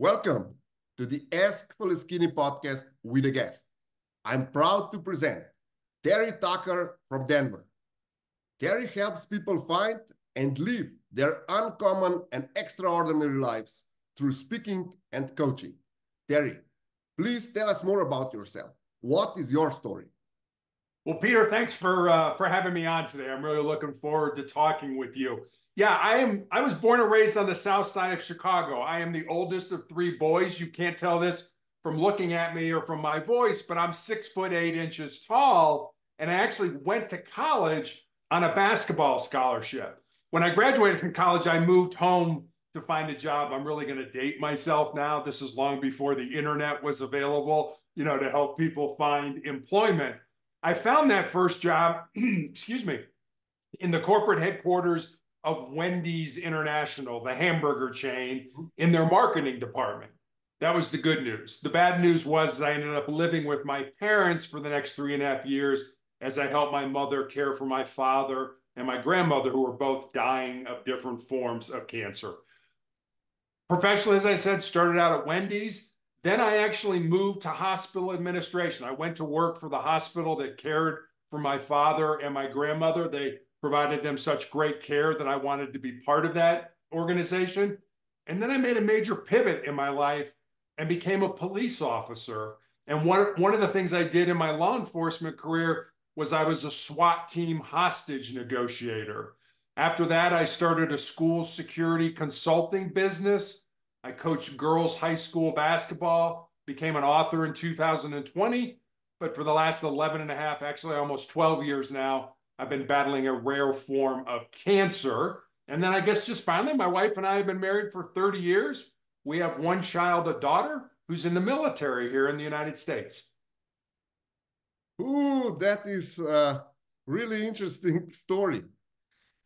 Welcome to the Ask Skinny podcast with a guest. I'm proud to present Terry Tucker from Denver. Terry helps people find and live their uncommon and extraordinary lives through speaking and coaching. Terry, please tell us more about yourself. What is your story? Well, Peter, thanks for having me on today. I'm really looking forward to talking with you. Yeah, I was born and raised on the south side of Chicago. I am the oldest of three boys. You can't tell this from looking at me or from my voice, but I'm 6'8" tall, and I actually went to college on a basketball scholarship. When I graduated from college, I moved home to find a job. I'm really going to date myself now. This is long before the internet was available, to help people find employment. I found that first job, excuse me, in the corporate headquarters of Wendy's International, the hamburger chain, in their marketing department. That was the good news. The bad news was I ended up living with my parents for the next 3.5 years as I helped my mother care for my father and my grandmother, who were both dying of different forms of cancer. Professionally, as I said, started out at Wendy's. Then I actually moved to hospital administration. I went to work for the hospital that cared for my father and my grandmother. They provided them such great care that I wanted to be part of that organization. And then I made a major pivot in my life and became a police officer. And one of the things I did in my law enforcement career was I was a SWAT team hostage negotiator. After that, I started a school security consulting business. I coached girls' high school basketball, became an author in 2020. But for the last 11 and a half, actually almost 12 years now, I've been battling a rare form of cancer. And then I guess just finally, my wife and I have been married for 30 years. We have one child, a daughter, who's in the military here in the United States. Ooh, that is a really interesting story.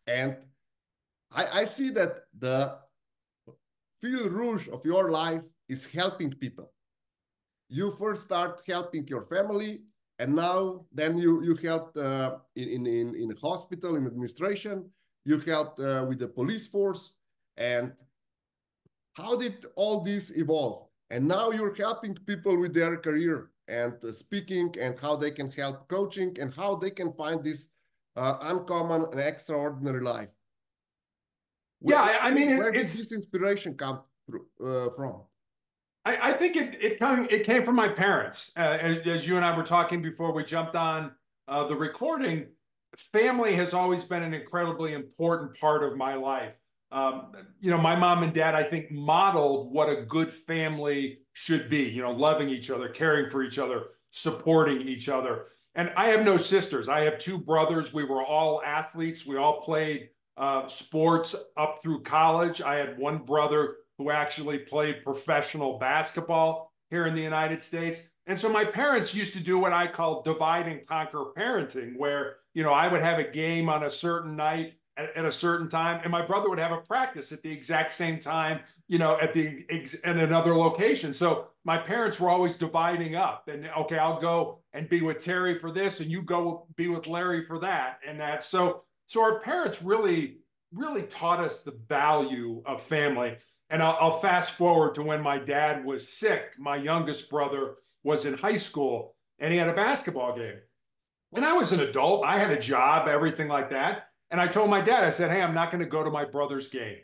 And I see that the fil rouge of your life is helping people. You first start helping your family, and now then you helped in a hospital, in administration. You helped with the police force. And how did all this evolve? And now you're helping people with their career and speaking, and how they can help coaching, and how they can find this uncommon and extraordinary life. Yeah, Where did this inspiration come from? I think it came from my parents. As you and I were talking before we jumped on the recording, family has always been an incredibly important part of my life. My mom and dad, I think, modeled what a good family should be, loving each other, caring for each other, supporting each other. And I have no sisters. I have two brothers. We were all athletes. We all played sports up through college. I had one brother who actually played professional basketball here in the United States. And so my parents used to do what I call divide and conquer parenting, where, I would have a game on a certain night at a certain time, and my brother would have a practice at the exact same time, at another location. So my parents were always dividing up, and okay, I'll go and be with Terry for this, and you go be with Larry for that, and that. So our parents really, really taught us the value of family. And I'll fast forward to when my dad was sick. My youngest brother was in high school, and he had a basketball game. And I was an adult. I had a job, everything like that. And I told my dad, I said, hey, I'm not going to go to my brother's game.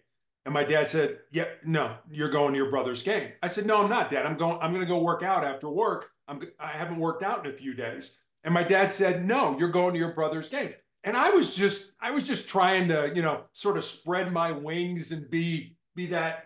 And my dad said, yeah, no, you're going to your brother's game. I said, no, I'm not, Dad. I'm going to go work out after work. I haven't worked out in a few days. And my dad said, no, you're going to your brother's game. And I was just trying to, sort of spread my wings and be that,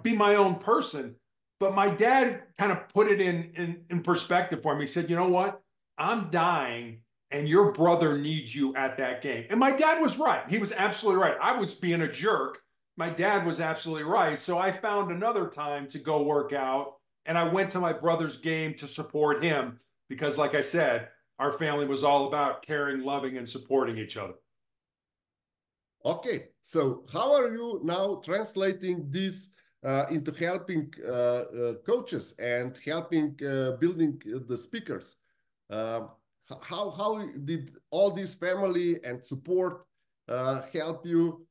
be my own person. But my dad kind of put it in perspective for me. He said, you know what? I'm dying, and your brother needs you at that game. And my dad was right. He was absolutely right. I was being a jerk. My dad was absolutely right. So I found another time to go work out, and I went to my brother's game to support him because, like I said, our family was all about caring, loving, and supporting each other. Okay, so how are you now translating this into helping coaches and helping building the speakers? How did all this family and support help you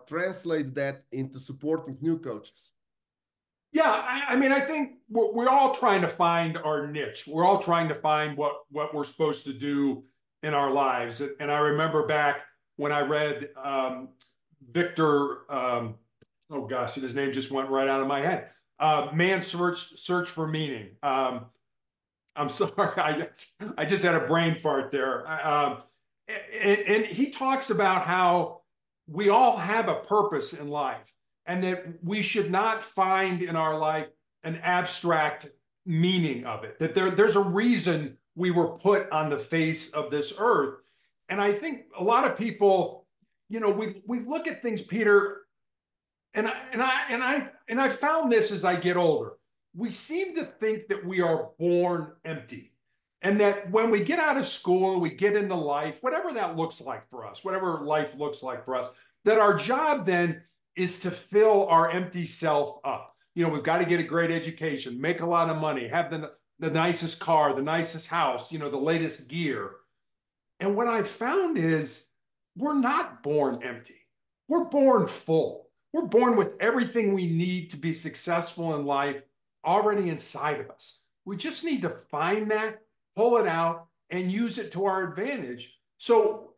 translate that into supporting new coaches? Yeah, I mean, I think we're all trying to find our niche. We're all trying to find what we're supposed to do in our lives. And I remember back when I read Victor, oh gosh, his name just went right out of my head. Man's Search for Meaning. I'm sorry, I just had a brain fart there. And he talks about how we all have a purpose in life, and that we should not find in our life an abstract meaning of it. That there's a reason we were put on the face of this earth. And I think a lot of people, we look at things, Peter, and I found this as I get older. We seem to think that we are born empty, and that when we get out of school, we get into life, whatever that looks like for us, whatever life looks like for us, that our job then is to fill our empty self up. We've got to get a great education, make a lot of money, have the nicest car, the nicest house, the latest gear. And what I found is we're not born empty. We're born full. We're born with everything we need to be successful in life already inside of us. We just need to find that, pull it out, and use it to our advantage. So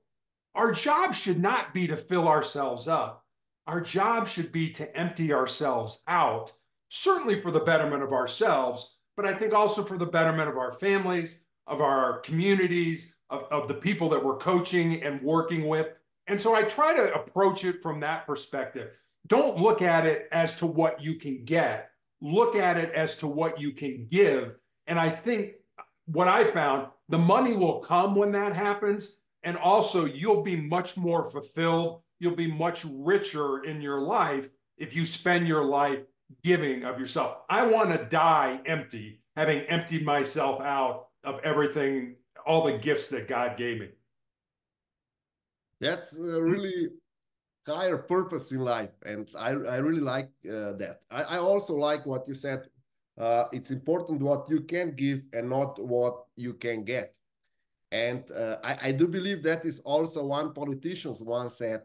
our job should not be to fill ourselves up. Our job should be to empty ourselves out, certainly for the betterment of ourselves, but I think also for the betterment of our families, of our communities, of the people that we're coaching and working with. And so I try to approach it from that perspective. Don't look at it as to what you can get. Look at it as to what you can give. And I think what I found, the money will come when that happens. And also, you'll be much more fulfilled. You'll be much richer in your life if you spend your life giving of yourself. I want to die empty, having emptied myself out of everything, all the gifts that God gave me. That's a really higher purpose in life, and I really like that. I also like what you said. It's important what you can give and not what you can get. And I do believe that is also one politician once said,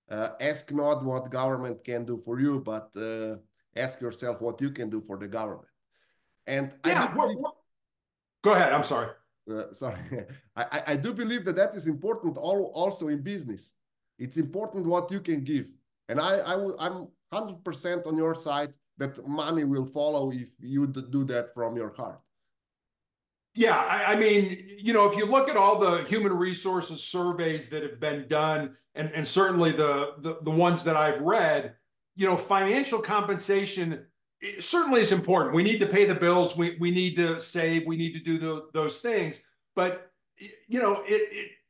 ask not what government can do for you, but ask yourself what you can do for the government. And I do Yeah, believe, go ahead. I'm sorry. sorry, I do believe that that is important also in business. It's important what you can give. And I'm 100% on your side that money will follow if you do that from your heart. Yeah, I mean, if you look at all the human resources surveys that have been done, and certainly the ones that I've read, financial compensation certainly is important. We need to pay the bills. We need to save. We need to do those things. But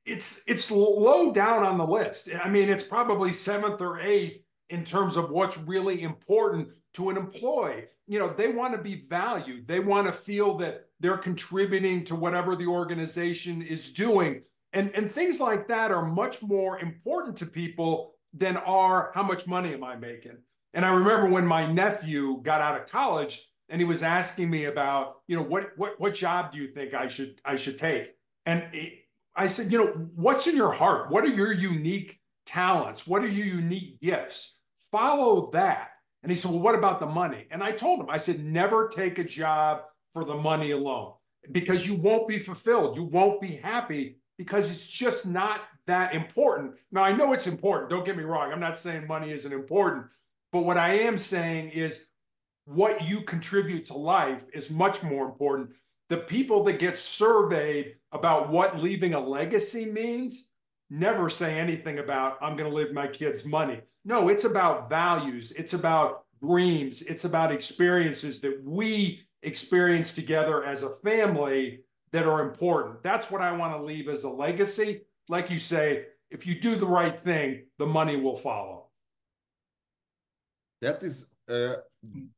it's low down on the list. I mean, it's probably seventh or eighth in terms of what's really important to an employee. They want to be valued. They want to feel that they're contributing to whatever the organization is doing. And things like that are much more important to people than are how much money am I making. And I remember when my nephew got out of college and he was asking me about, what job do you think I should take? And I said, what's in your heart? What are your unique talents? What are your unique gifts? Follow that. And he said, well, what about the money? And I told him, I said, never take a job for the money alone, because you won't be fulfilled. You won't be happy because it's just not that important. Now, I know it's important. Don't get me wrong. I'm not saying money isn't important. But what I am saying is what you contribute to life is much more important. The people that get surveyed about what leaving a legacy means never say anything about, I'm going to leave my kids money. No, it's about values. It's about dreams. It's about experiences that we experience together as a family that are important. That's what I want to leave as a legacy. Like you say, if you do the right thing, the money will follow. That is a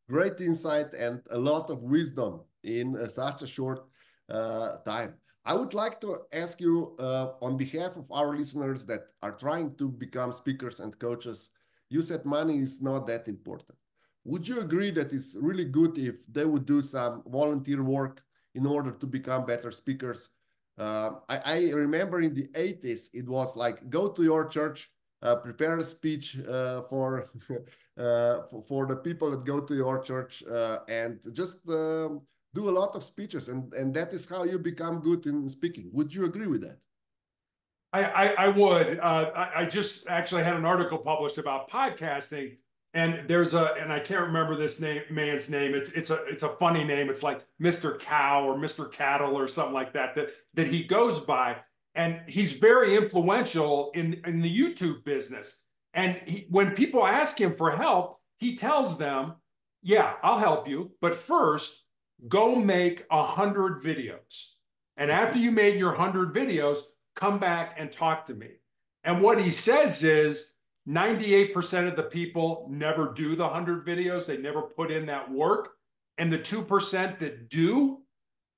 great insight and a lot of wisdom in such a short time. I would like to ask you, on behalf of our listeners that are trying to become speakers and coaches, you said money is not that important. Would you agree that it's really good if they would do some volunteer work in order to become better speakers? I remember in the 80s, it was like, go to your church, prepare a speech for for the people that go to your church and just do a lot of speeches, and that is how you become good in speaking. Would you agree with that? I would. I just actually had an article published about podcasting, and and I can't remember this man's name. It's a funny name. It's like Mr. Cow or Mr. Cattle or something like that that he goes by, and he's very influential in the YouTube business. And when people ask him for help, he tells them, "Yeah, I'll help you, but first, go make 100 videos, and after you made your 100 videos." Come back and talk to me. And what he says is 98% of the people never do the 100 videos. They never put in that work. And the 2% that do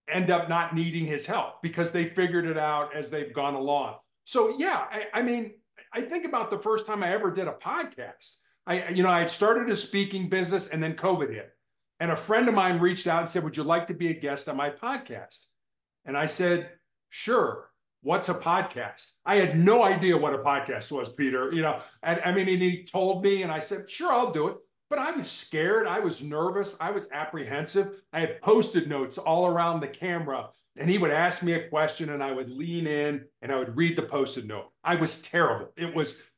end up not needing his help because they figured it out as they've gone along. So yeah, I mean, I think about the first time I ever did a podcast. I had started a speaking business and then COVID hit. And a friend of mine reached out and said, "Would you like to be a guest on my podcast?" And I said, "Sure. What's a podcast?" I had no idea what a podcast was, Peter. And I mean, and he told me, and I said, "Sure, I'll do it." But I was scared. I was nervous. I was apprehensive. I had Post-it notes all around the camera, and he would ask me a question, and I would lean in and I would read the Post-it note. I was terrible.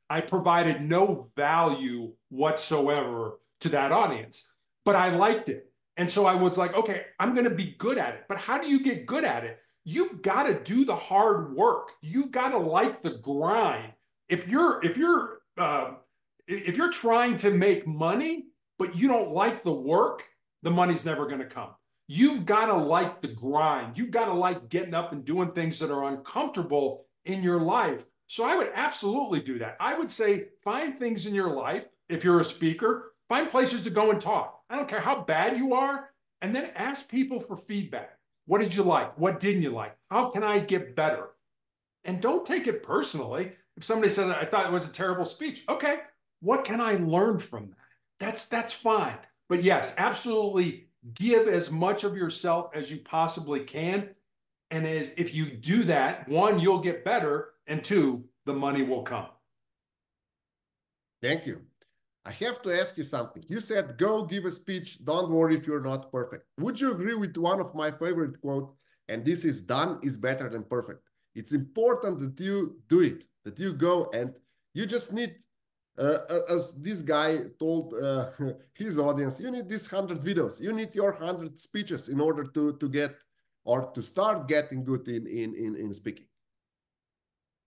I provided no value whatsoever to that audience, but I liked it. And so I was like, okay, I'm going to be good at it. But how do you get good at it? You've got to do the hard work. You've got to like the grind. If you're trying to make money, but you don't like the work, the money's never going to come. You've got to like the grind. You've got to like getting up and doing things that are uncomfortable in your life. So I would absolutely do that. I would say find things in your life. If you're a speaker, find places to go and talk. I don't care how bad you are, and then ask people for feedback. What did you like? What didn't you like? How can I get better? And don't take it personally. If somebody said, "I thought it was a terrible speech," okay, what can I learn from that? That's fine. But yes, absolutely give as much of yourself as you possibly can. And if you do that, one, you'll get better, and two, the money will come. Thank you. I have to ask you something. You said, "Go give a speech. Don't worry if you're not perfect." Would you agree with one of my favorite quotes? And this is, "Done is better than perfect." It's important that you do it, that you go, and you just need, as this guy told his audience, you need these 100 videos. You need your 100 speeches in order to get or to start getting good in speaking.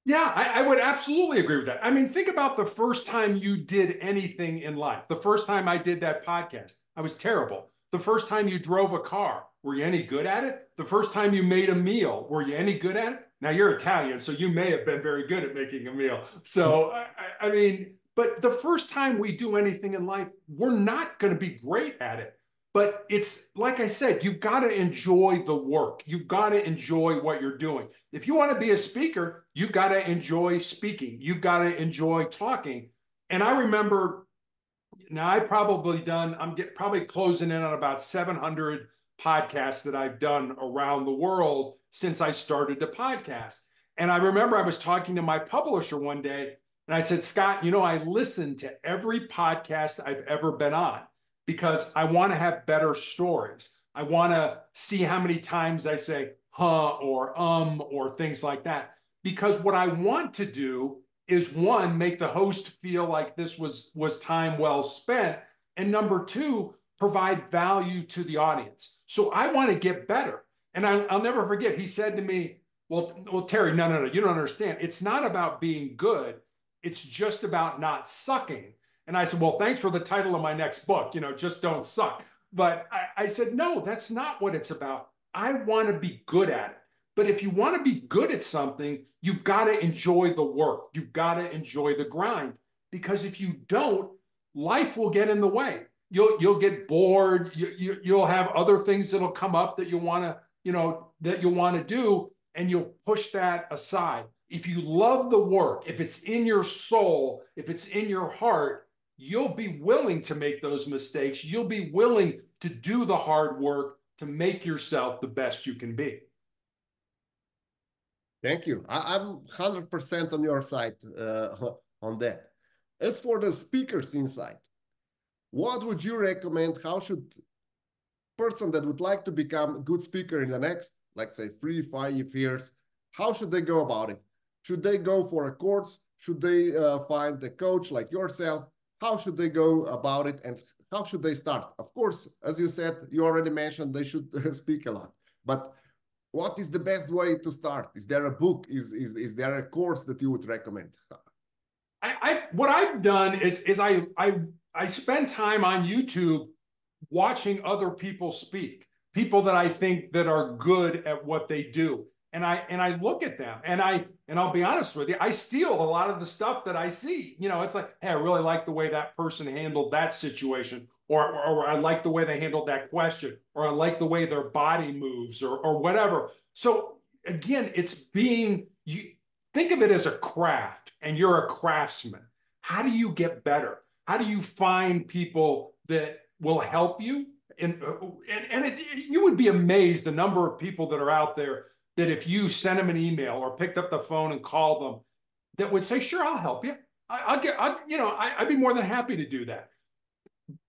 Yeah, I would absolutely agree with that. I mean, think about the first time you did anything in life. The first time I did that podcast, I was terrible. The first time you drove a car, were you any good at it? The first time you made a meal, were you any good at it? Now you're Italian, so you may have been very good at making a meal. So, I mean, but the first time we do anything in life, we're not going to be great at it. But it's like I said, you've got to enjoy the work. You've got to enjoy what you're doing. If you want to be a speaker, you've got to enjoy speaking. You've got to enjoy talking. And I remember now I'm probably closing in on about 700 podcasts that I've done around the world since I started the podcast. And I remember I was talking to my publisher one day and I said, "Scott, I listened to every podcast I've ever been on because I want to have better stories. I want to see how many times I say, or things like that. Because what I want to do is, one, make the host feel like this was time well spent. And number two, provide value to the audience. So I want to get better. And I'll never forget, he said to me, well, Terry, no, you don't understand. It's not about being good. It's just about not sucking. And I said, "Well, thanks for the title of my next book, Just Don't Suck." But I said, "No, that's not what it's about. I want to be good at it. But if you want to be good at something, you've got to enjoy the work. You've got to enjoy the grind. Because if you don't, life will get in the way. You'll get bored. You'll have other things that'll come up that you want to do, and you'll push that aside. If you love the work, if it's in your soul, if it's in your heart, you'll be willing to make those mistakes. You'll be willing to do the hard work to make yourself the best you can be." Thank you. I'm 100% on your side on that. As for the speaker's insight, what would you recommend? How should person that would like to become a good speaker in the next, let's say, 3-5 years, how should they go about it? Should they go for a course? Should they find a coach like yourself? How should they go about it, and how should they start? Of course, as you said, you already mentioned they should speak a lot, but what is the best way to start? Is there a book? Is there a course that you would recommend? What I've done is I spend time on YouTube watching other people speak, people that I think that are good at what they do. And I look at them, and I'll be honest with you, I steal a lot of the stuff that I see. You know, it's like, hey, I really like the way that person handled that situation, or I like the way they handled that question, or I like the way their body moves, or whatever. So again, it's you think of it as a craft, and you're a craftsman. How do you get better? How do you find people that will help you? And you would be amazed the number of people that are out there that if you sent them an email or picked up the phone and called them, that would say, sure, I'll help you. I'd be more than happy to do that.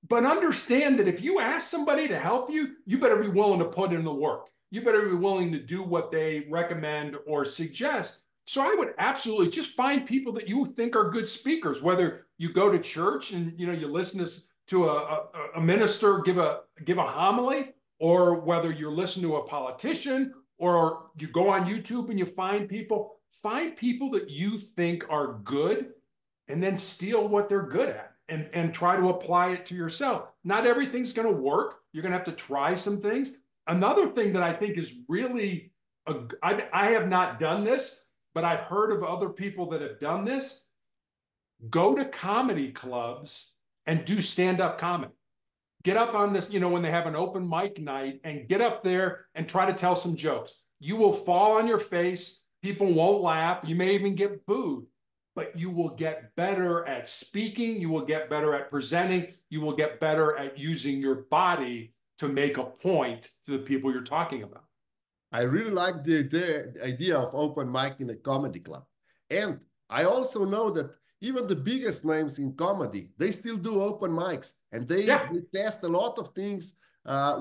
But understand that if you ask somebody to help you, you better be willing to put in the work. You better be willing to do what they recommend or suggest. So I would absolutely just find people that you think are good speakers, whether you go to church and you listen to a minister give a homily, or whether you're listening to a politician, or you go on YouTube and you find people that you think are good, and then steal what they're good at and try to apply it to yourself. Not everything's going to work. You're going to have to try some things. Another thing that I think is really, I have not done this, but I've heard of other people that have done this. Go to comedy clubs and do stand-up comedy. Get up on this, when they have an open mic night, and get up there and try to tell some jokes. You will fall on your face. People won't laugh. You may even get booed, but you will get better at speaking. You will get better at presenting. You will get better at using your body to make a point to the people you're talking about. I really like the idea of open mic in a comedy club. And I also know that even the biggest names in comedy, they still do open mics, and they test a lot of things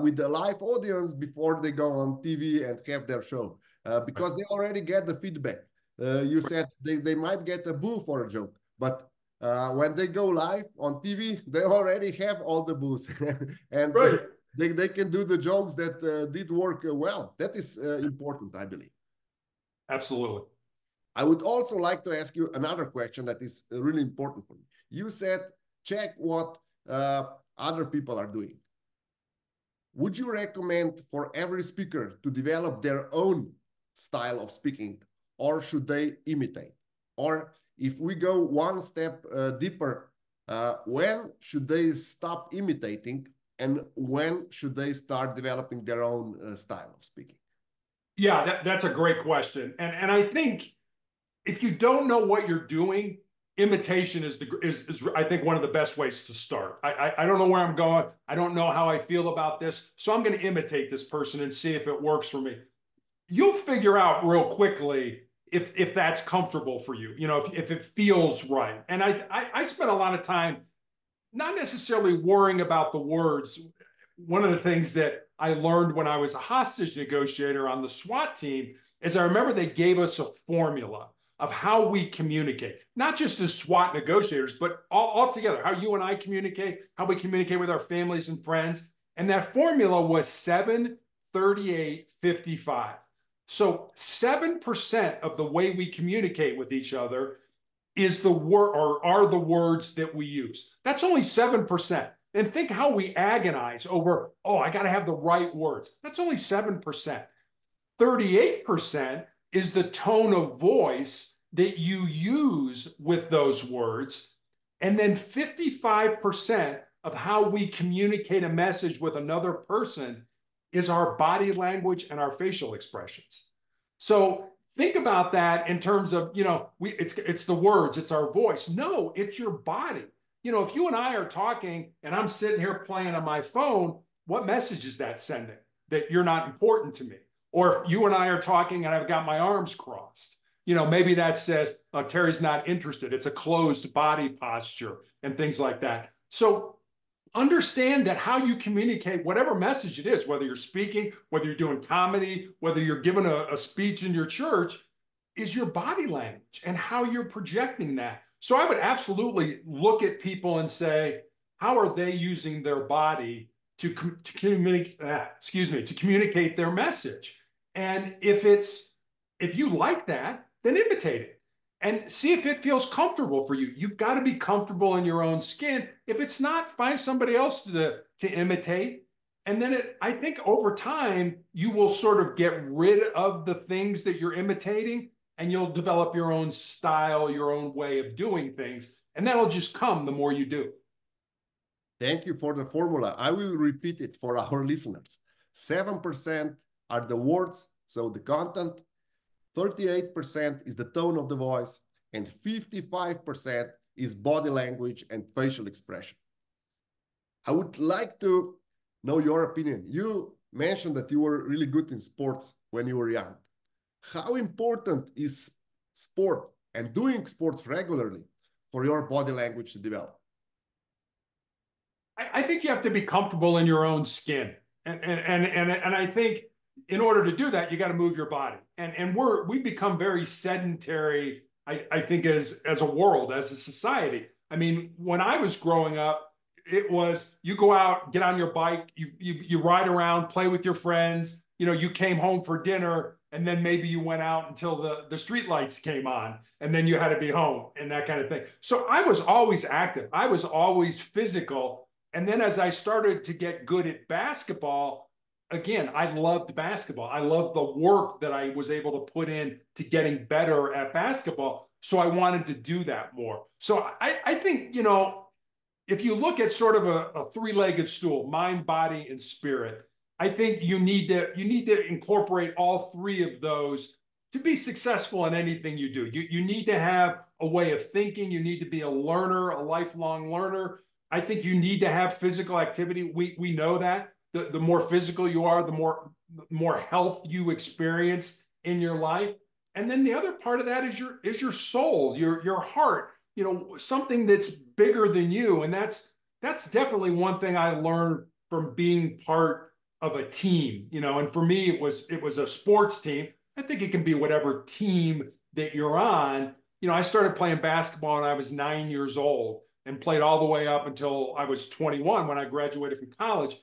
with the live audience before they go on TV and have their show, because they already get the feedback. You said they might get a boo for a joke, but when they go live on TV, they already have all the boos. And right. They can do the jokes that did work well. That is important, I believe. Absolutely. I would also like to ask you another question that is really important for me. You said, check what other people are doing. Would you recommend for every speaker to develop their own style of speaking, or should they imitate? Or if we go one step deeper, when should they stop imitating, and when should they start developing their own style of speaking? Yeah, that's a great question. And I think if you don't know what you're doing, imitation is I think one of the best ways to start. I don't know where I'm going. I don't know how I feel about this. So I'm going to imitate this person and see if it works for me. You'll figure out real quickly if that's comfortable for you, if it feels right. And I spent a lot of time not necessarily worrying about the words. One of the things that I learned when I was a hostage negotiator on the SWAT team is I remember they gave us a formula of how we communicate, not just as SWAT negotiators, but all together, how you and I communicate, how we communicate with our families and friends. And that formula was 7-38-55. So 7% of the way we communicate with each other is the word, or are the words that we use. That's only 7%. And think how we agonize over, I got to have the right words. That's only 7%. 38% is the tone of voice that you use with those words. And then 55% of how we communicate a message with another person is our body language and our facial expressions. So think about that in terms of, it's the words, it's our voice. No, it's your body. If you and I are talking and I'm sitting here playing on my phone, what message is that sending? That you're not important to me? Or if you and I are talking and I've got my arms crossed, maybe that says, Terry's not interested. It's a closed body posture and things like that. So understand that how you communicate, whatever message it is, whether you're speaking, whether you're doing comedy, whether you're giving a speech in your church, is your body language and how you're projecting that. So I would absolutely look at people and say, how are they using their body to communicate? To communicate their message. And if you like that, then imitate it and see if it feels comfortable for you. You've got to be comfortable in your own skin. If it's not, find somebody else to imitate. And then I think over time, you will sort of get rid of the things that you're imitating and you'll develop your own style, your own way of doing things. And that'll just come the more you do. Thank you for the formula. I will repeat it for our listeners. 7% are the words, so the content. 38% is the tone of the voice, and 55% is body language and facial expression. I would like to know your opinion. You mentioned that you were really good in sports when you were young. How important is sport and doing sports regularly for your body language to develop? I think you have to be comfortable in your own skin. And I think in order to do that, you got to move your body. And we become very sedentary, I think, as a world, as a society. I mean, when I was growing up, it was you go out, get on your bike, you ride around, play with your friends. You know, you came home for dinner, and then maybe you went out until the street lights came on, and then you had to be home and that kind of thing. So I was always active. I was always physical. And then as I started to get good at basketball, again, I loved basketball. I loved the work that I was able to put in to getting better at basketball. So I wanted to do that more. So I think, you know, if you look at sort of a three-legged stool, mind, body, and spirit, I think you need to incorporate all three of those to be successful in anything you do. You need to have a way of thinking. You need to be a learner, a lifelong learner. I think you need to have physical activity. We know that the more physical you are, the more health you experience in your life. And then the other part of that is your soul, your heart, you know, something that's bigger than you. And that's definitely one thing I learned from being part of a team, you know. And for me, it was a sports team. I think it can be whatever team that you're on. You know, I started playing basketball when I was 9 years old and played all the way up until I was 21 when I graduated from college.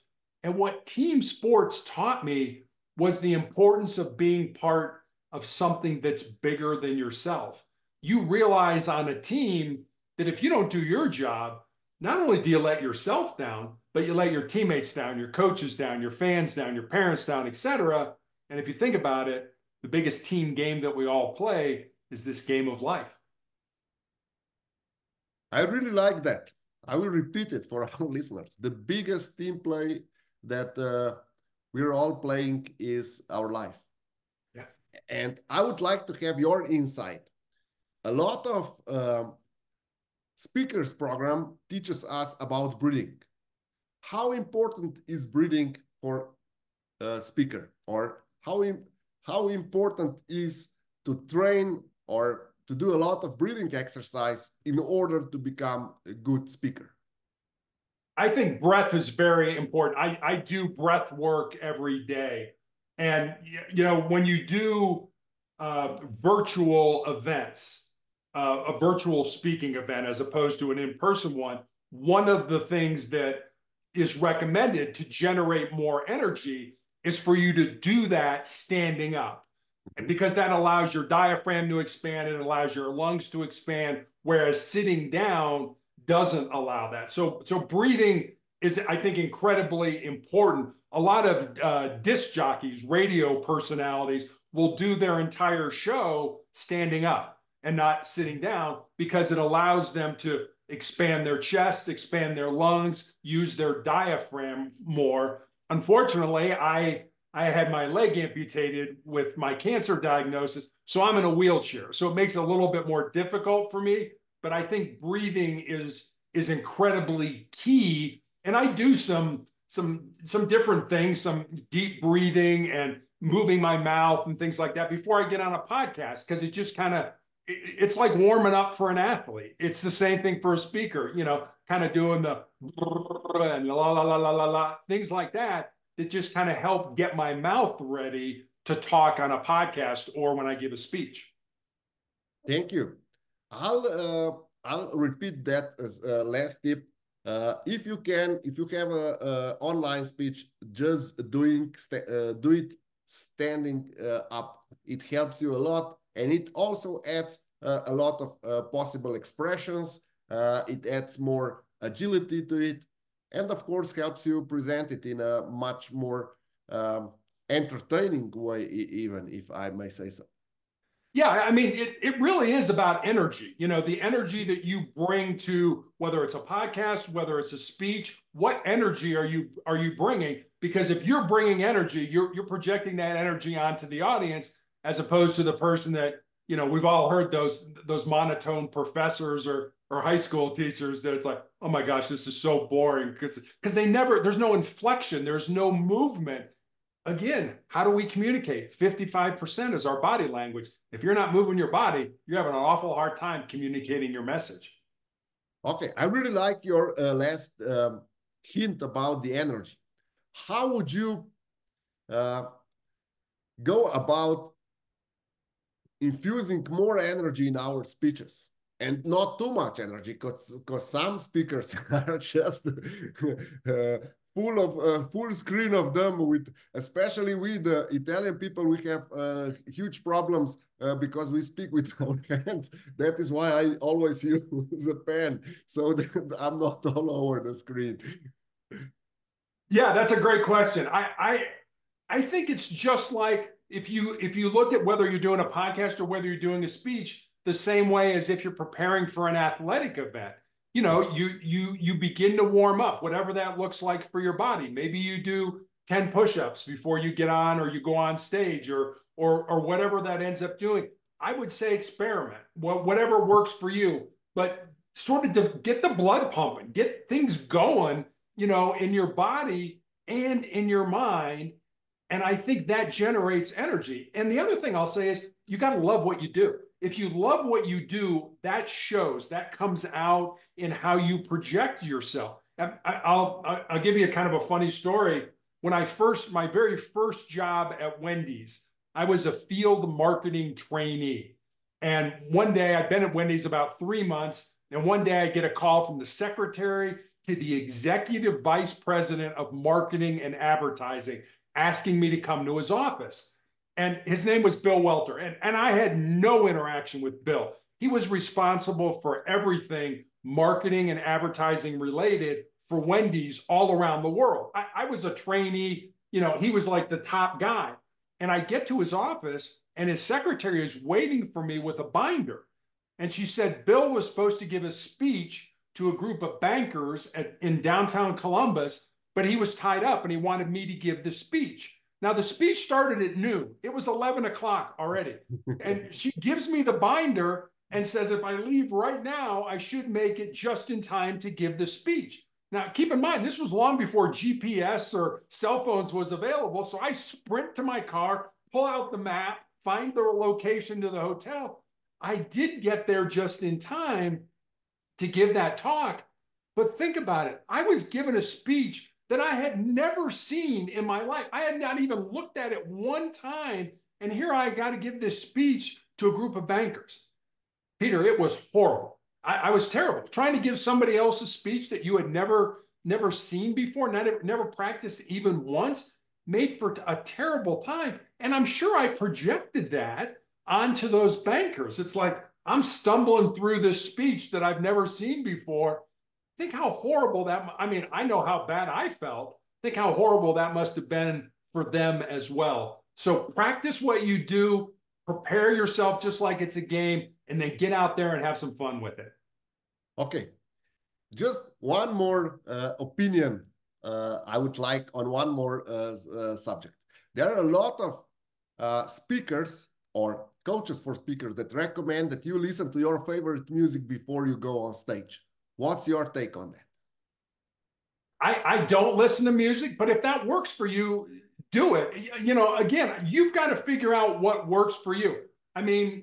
And what team sports taught me was the importance of being part of something that's bigger than yourself. You realize on a team that if you don't do your job, not only do you let yourself down, but you let your teammates down, your coaches down, your fans down, your parents down, etc. And if you think about it, the biggest team game that we all play is this game of life. I really like that. I will repeat it for our listeners. The biggest team play that we're all playing is our life. Yeah. And I would like to have your insight. A lot of speakers program teaches us about breathing. How important is breathing for a speaker? Or how important is to train or to do a lot of breathing exercise in order to become a good speaker? I think breath is very important. I do breath work every day. And, you know, when you do virtual events, a virtual speaking event as opposed to an in-person one of the things that is recommended to generate more energy is for you to do that standing up. And because that allows your diaphragm to expand, it allows your lungs to expand, whereas sitting down doesn't allow that. So breathing is, I think, incredibly important. A lot of disc jockeys, radio personalities will do their entire show standing up and not sitting down because it allows them to expand their chest, expand their lungs, use their diaphragm more. Unfortunately, I had my leg amputated with my cancer diagnosis, so I'm in a wheelchair. So it makes it a little bit more difficult for me, but I think breathing is incredibly key. And I do some different things, some deep breathing and moving my mouth and things like that before I get on a podcast, because it just kind of it's like warming up for an athlete. It's the same thing for a speaker, you know, kind of doing the and la la la la la la things like that that just kind of help get my mouth ready to talk on a podcast or when I give a speech. Thank you. I'll repeat that as last tip. If you can, if you have a online speech, just do it standing up. It helps you a lot, and it also adds a lot of possible expressions. It adds more agility to it, and of course helps you present it in a much more entertaining way, even if I may say so. Yeah, I mean, it really is about energy. You know, the energy that you bring to whether it's a podcast, whether it's a speech, what energy are you bringing? Because if you're bringing energy, you're projecting that energy onto the audience as opposed to the person that, you know, we've all heard those monotone professors or high school teachers that it's like, oh my gosh, this is so boring because there's no inflection, there's no movement. Again, how do we communicate? 55% is our body language. If you're not moving your body, you're having an awful hard time communicating your message. Okay, I really like your last hint about the energy. How would you go about infusing more energy in our speeches? And not too much energy, because some speakers are just full screen of them. With especially with the Italian people, we have huge problems because we speak with our hands. That is why I always use a pen, so that I'm not all over the screen. Yeah, that's a great question. I think it's just like if you look at whether you're doing a podcast or whether you're doing a speech, the same way as if you're preparing for an athletic event. You know, you begin to warm up, whatever that looks like for your body. Maybe you do 10 push-ups before you get on or you go on stage or whatever that ends up doing. I would say experiment, whatever works for you, but sort of to get the blood pumping, get things going, you know, in your body and in your mind. And I think that generates energy. And the other thing I'll say is you got to love what you do. If you love what you do, that shows, that comes out in how you project yourself. I'll give you a kind of a funny story. When my very first job at Wendy's, I was a field marketing trainee. And one day I'd been at Wendy's about 3 months. And one day I get a call from the secretary to the executive vice president of marketing and advertising asking me to come to his office. And his name was Bill Welter. And I had no interaction with Bill. He was responsible for everything marketing and advertising related for Wendy's all around the world. I was a trainee, you know, he was like the top guy. And I get to his office and his secretary is waiting for me with a binder. And she said, Bill was supposed to give a speech to a group of bankers in downtown Columbus, but he was tied up and he wanted me to give the speech. Now, the speech started at noon. It was 11 o'clock already. And she gives me the binder and says, if I leave right now, I should make it just in time to give the speech. Now, keep in mind, this was long before GPS or cell phones was available. So I sprint to my car, pull out the map, find the location to the hotel. I did get there just in time to give that talk. But think about it. I was given a speech that I had never seen in my life. I had not even looked at it one time. And here I got to give this speech to a group of bankers. Peter, it was horrible. I was terrible. Trying to give somebody else a speech that you had never seen before, never practiced even once, made for a terrible time. And I'm sure I projected that onto those bankers. It's like, I'm stumbling through this speech that I've never seen before. Think how horrible that, I mean, I know how bad I felt. Think how horrible that must have been for them as well. So practice what you do, prepare yourself just like it's a game, and then get out there and have some fun with it. Okay. Just one more opinion I would like on one more subject. There are a lot of speakers or coaches for speakers that recommend that you listen to your favorite music before you go on stage. What's your take on that? I don't listen to music, but if that works for you, do it. You know, again, you've got to figure out what works for you. I mean,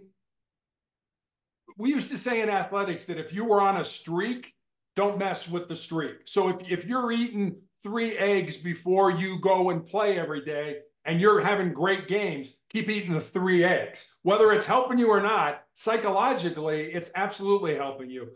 we used to say in athletics that if you were on a streak, don't mess with the streak. So if you're eating 3 eggs before you go and play every day and you're having great games, keep eating the 3 eggs. Whether it's helping you or not, psychologically, it's absolutely helping you.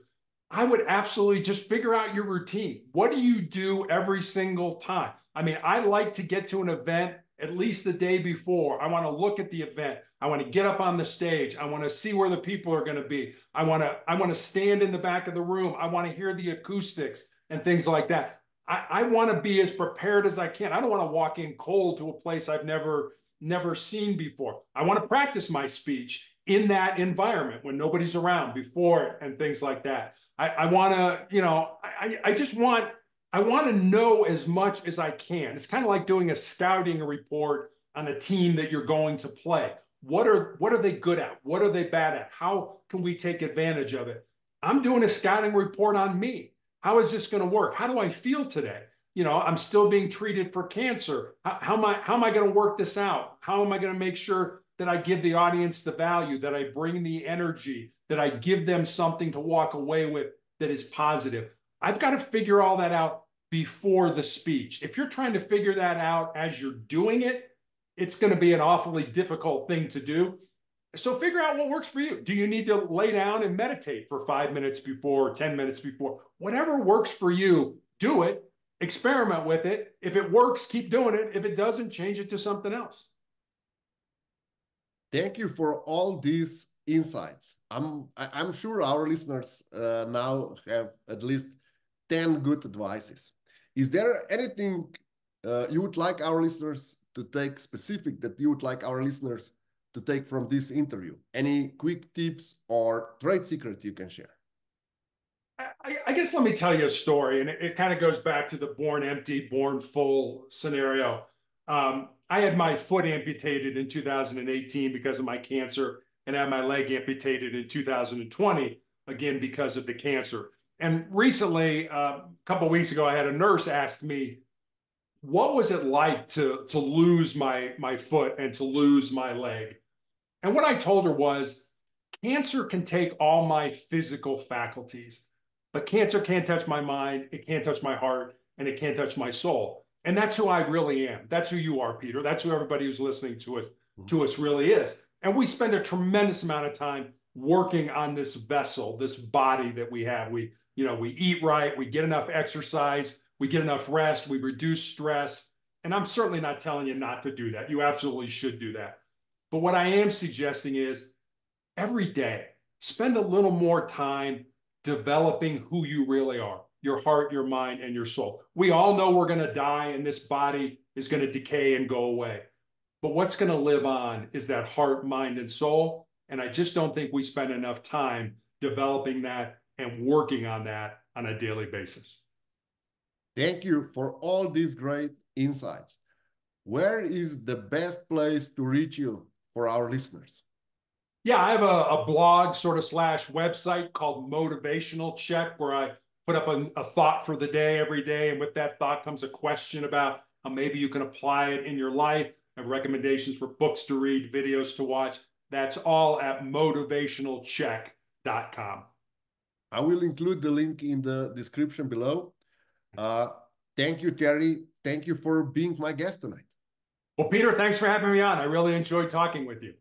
I would absolutely just figure out your routine. What do you do every single time? I mean, I like to get to an event at least the day before. I want to look at the event. I want to get up on the stage. I want to see where the people are going to be. I want to stand in the back of the room. I want to hear the acoustics and things like that. I want to be as prepared as I can. I don't want to walk in cold to a place I've never seen before. I want to practice my speech in that environment when nobody's around before it and things like that. I want to, you know, I want to know as much as I can. It's kind of like doing a scouting report on a team that you're going to play. What are they good at? What are they bad at? How can we take advantage of it? I'm doing a scouting report on me. How is this going to work? How do I feel today? You know, I'm still being treated for cancer. How am I going to work this out? How am I going to make sure that I give the audience the value, that I bring the energy, that I give them something to walk away with that is positive? I've got to figure all that out before the speech. If you're trying to figure that out as you're doing it, it's going to be an awfully difficult thing to do. So figure out what works for you. Do you need to lay down and meditate for 5 minutes before, 10 minutes before? Whatever works for you, do it. Experiment with it. If it works, keep doing it. If it doesn't, change it to something else. Thank you for all these insights. I'm sure our listeners now have at least 10 good advices. Is there anything you would like our listeners to take specific that you would like our listeners to take from this interview? Any quick tips or trade secret you can share? I guess let me tell you a story, and it kind of goes back to the born empty, born full scenario. I had my foot amputated in 2018 because of my cancer, and had my leg amputated in 2020, again, because of the cancer. And recently, a couple of weeks ago, I had a nurse ask me, what was it like to lose my foot and to lose my leg? And what I told her was, cancer can take all my physical faculties, but cancer can't touch my mind, it can't touch my heart, and it can't touch my soul. And that's who I really am. That's who you are, Peter. That's who everybody who's listening to us really is. And we spend a tremendous amount of time working on this vessel, this body that we have. We eat right, we get enough exercise, we get enough rest, we reduce stress. And I'm certainly not telling you not to do that. You absolutely should do that. But what I am suggesting is every day, spend a little more time developing who you really are, your heart, your mind, and your soul. We all know we're going to die and this body is going to decay and go away. But what's going to live on is that heart, mind, and soul. And I just don't think we spend enough time developing that and working on that on a daily basis. Thank you for all these great insights. Where is the best place to reach you for our listeners? Yeah, I have a blog sort of / website called Motivational Check, where I put up a thought for the day every day. And with that thought comes a question about how maybe you can apply it in your life. I have recommendations for books to read, videos to watch. That's all at motivationalcheck.com. I will include the link in the description below. Thank you, Terry. Thank you for being my guest tonight. Well, Peter, thanks for having me on. I really enjoyed talking with you.